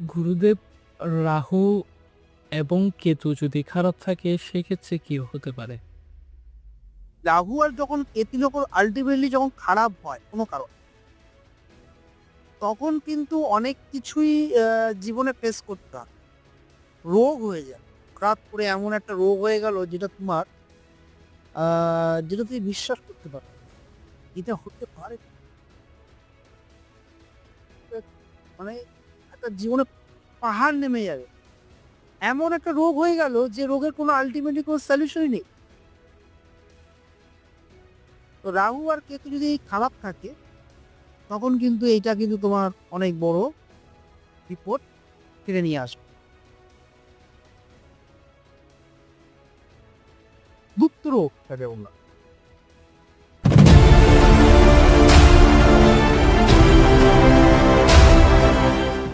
গুরুদেব, রাহু এবং কেতু যদি খারাপ থাকে সেক্ষেত্রে কি হতে পারে? রাহু আর যখন কেতু যখন আল্টিমেটলি যখন খারাপ হয় কোনো কারণ, তখন কিন্তু অনেক কিছুই জীবনে ফেস করতে হয়। রোগ হয়ে যায়। হঠাৎ করে এমন একটা রোগ হয়ে গেল যেটা তোমার আ যেটা তুমি বিশ্বাস করতে পারো না। এটা হতে পারে মানে একটা জীবনে পাহাড় নেমে যাবে। এমন একটা রোগ হয়ে গেল যে রোগের কোনো আল্টিমেটলি কোনো সলিউশনই নেই। তো রাহু আর কেতু যদি খারাপ থাকে তখন কিন্তু এইটা কিন্তু তোমার অনেক বড় বিপদ টেনে নিয়ে আসবে। গুপ্ত রোগ তাকে বলা।